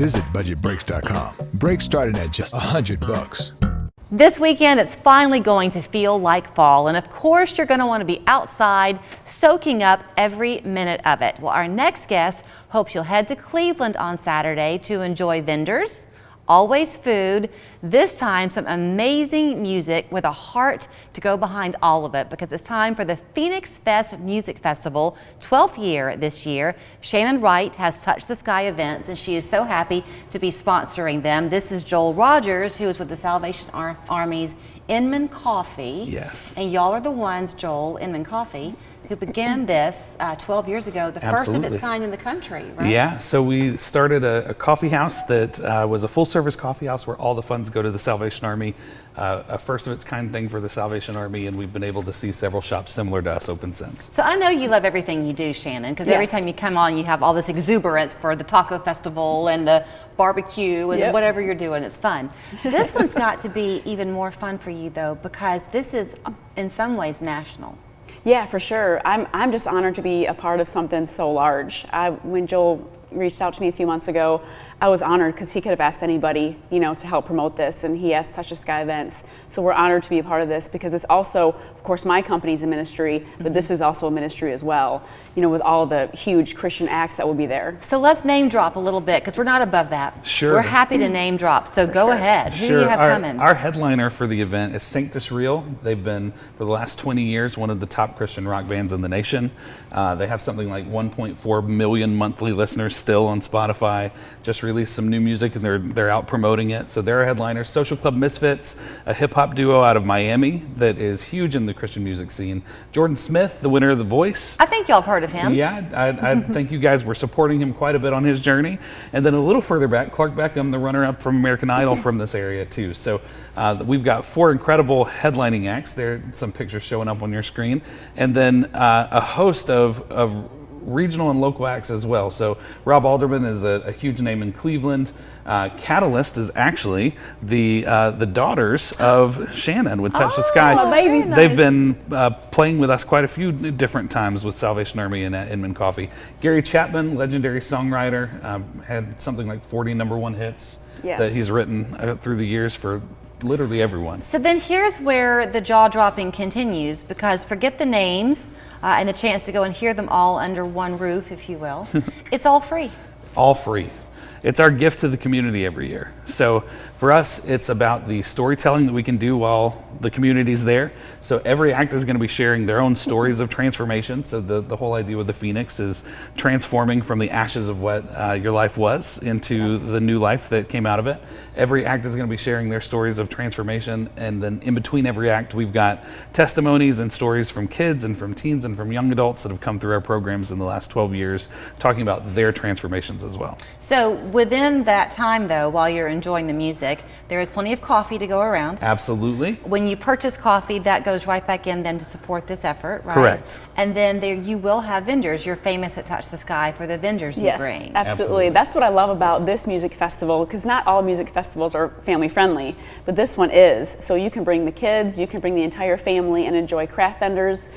Visit budgetbreaks.com. Breaks starting at just $100. This weekend, it's finally going to feel like fall, and of course, you're going to want to be outside soaking up every minute of it. Well, our next guest hopes you'll head to Cleveland on Saturday to enjoy vendors, always food, this time some amazing music with a heart to go behind all of it, because it's time for the Phoenix Fest Music Festival, 12th year this year. Shannon Wright has Touch the Sky events, and she is so happy to be sponsoring them. This is Joel Rogers, who is with the Salvation Army's Inman Coffee. Yes. And y'all are the ones, Joel, Inman Coffee, who began this 12 years ago, the first of its kind in the country, right? Yeah, so we started a coffee house that was a full-service coffee house where all the funds go to the Salvation Army, a first-of-its-kind thing for the Salvation Army, and we've been able to see several shops similar to us open since. So I know you love everything you do, Shannon, because every time you come on, you have all this exuberance for the taco festival and the barbecue and whatever you're doing. It's fun. This one's got to be even more fun for you, though, because this is, in some ways, national. Yeah, for sure. I'm just honored to be a part of something so large. When Joel reached out to me a few months ago, I was honored because he could have asked anybody, to help promote this, and he asked Touch the Sky Events. So we're honored to be a part of this because it's also, of course, my company's a ministry, but this is also a ministry as well, with all the huge Christian acts that will be there. So let's name drop a little bit, because we're not above that. Sure. We're happy to name drop, so go ahead. Who do you have coming? Our headliner for the event is Sanctus Real. They've been, for the last 20 years, one of the top Christian rock bands in the nation. They have something like 1.4 million monthly listeners still on Spotify. Just released some new music, and they're out promoting it. So they're a headliner. Social Club Misfits, a hip-hop duo out of Miami that is huge in the Christian music scene. Jordan Smith, the winner of The Voice. I think y'all have heard of him. Yeah, I think you guys were supporting him quite a bit on his journey. And then a little further back, Clark Beckham, the runner-up from American Idol from this area too. So we've got 4 incredible headlining acts. There are some pictures showing up on your screen. And then a host of regional and local acts as well. So Rob Alderman is a huge name in Cleveland. Catalyst is actually the daughters of Shannon with Touch the Sky. My babies. They've been playing with us quite a few different times with Salvation Army and Inman Coffee. Gary Chapman, legendary songwriter, had something like 40 #1 hits that he's written through the years for literally everyone. So then here's where the jaw-dropping continues, because forget the names and the chance to go and hear them all under one roof, if you will. It's all free. All free. It's our gift to the community every year. So for us, it's about the storytelling that we can do while the community's there. So every act is going to be sharing their own stories of transformation. So the whole idea with the Phoenix is transforming from the ashes of what your life was into the new life that came out of it. Every act is going to be sharing their stories of transformation. And then in between every act, we've got testimonies and stories from kids and from teens and from young adults that have come through our programs in the last 12 years, talking about their transformations as well. So within that time, though, while you're enjoying the music, there is plenty of coffee to go around. Absolutely. When you purchase coffee, that goes right back in then to support this effort, right? Correct. And then there you will have vendors. You're famous at Touch the Sky for the vendors you bring. Yes, absolutely. That's what I love about this music festival, because not all music festivals are family friendly, but this one is. So you can bring the kids, you can bring the entire family and enjoy craft vendors,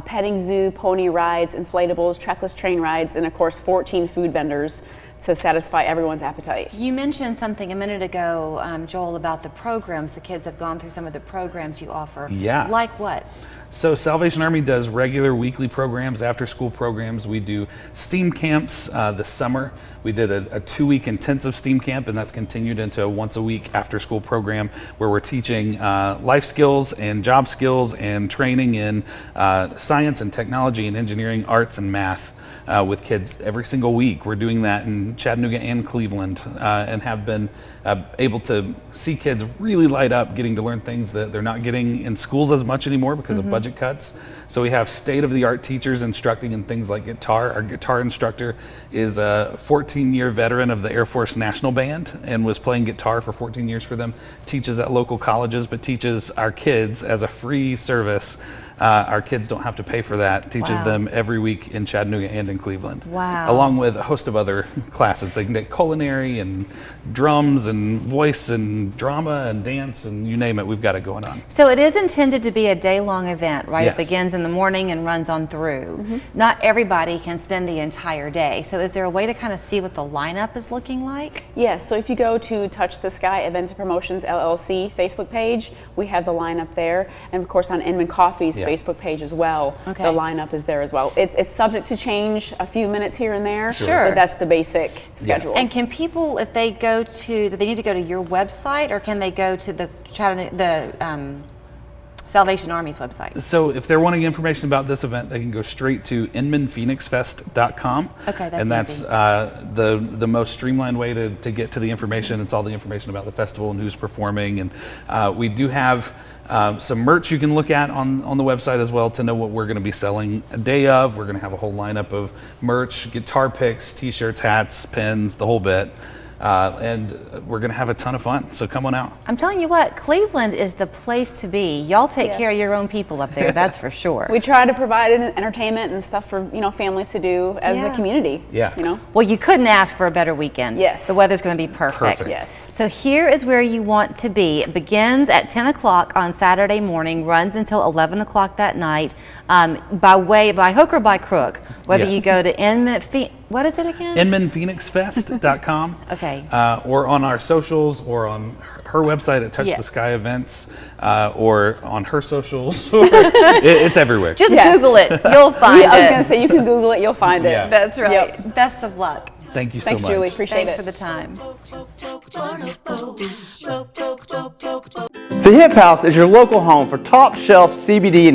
petting zoo, pony rides, inflatables, trackless train rides, and of course 14 food vendors to satisfy everyone's appetite. You mentioned something a minute ago, Joel, about the programs. The kids have gone through some of the programs you offer. Yeah. Like what? So Salvation Army does regular weekly programs, after school programs. We do STEAM camps this summer. We did a 2-week intensive STEAM camp, and that's continued into a once a week after school program where we're teaching life skills and job skills and training in science and technology and engineering, arts and math. With kids every single week. We're doing that in Chattanooga and Cleveland, and have been able to see kids really light up getting to learn things that they're not getting in schools as much anymore because of budget cuts. So we have state-of-the-art teachers instructing in things like guitar. Our guitar instructor is a 14-year veteran of the Air Force National Band and was playing guitar for 14 years for them, teaches at local colleges, but teaches our kids as a free service Our kids don't have to pay for that. Teaches Wow. them every week in Chattanooga and in Cleveland. Wow. Along with a host of other classes. They can get culinary and drums and voice and drama and dance and you name it, we've got it going on. So it is intended to be a day-long event, right? It Yes. begins in the morning and runs on through. Not everybody can spend the entire day. So is there a way to kind of see what the lineup is looking like? Yes, so if you go to Touch the Sky Events and Promotions LLC Facebook page, we have the lineup there. And of course on Inman Coffee's Yeah. Facebook page as well, Okay. the lineup is there as well. It's subject to change a few minutes here and there, Sure. but that's the basic schedule. And can people, if they go to, do they need to go to your website or can they go to the Salvation Army's website? So if they're wanting information about this event, they can go straight to inmanphoenixfest.com. Okay, that's and that's easy. the most streamlined way to get to the information. It's all the information about the festival and who's performing. And we do have some merch you can look at on the website as well to know what we're going to be selling a day of. We're going to have a whole lineup of merch, guitar picks, t-shirts, hats, pins, the whole bit. And we're going to have a ton of fun. So come on out. I'm telling you what, Cleveland is the place to be. Y'all take Yeah. care of your own people up there, that's for sure. We try to provide entertainment and stuff for families to do as Yeah. a community. Yeah. Well, you couldn't ask for a better weekend. Yes. The weather's going to be perfect. Perfect. Yes. So here is where you want to be. It begins at 10 o'clock on Saturday morning, runs until 11 o'clock that night, by hook or by crook. Whether Yeah. you go to what is it again? inmanphoenixfest.com. Okay. Or on our socials or on her website at Touch Yeah. the Sky Events or on her socials. It's everywhere. Just Yes. Google it. You'll find I was it. going to say, you can Google it, you'll find it. Yeah. That's right. Yep. Best of luck. Thank you Thanks, so much. Julie. Appreciate Thanks it. for the time. The Hip House is your local home for top shelf CBD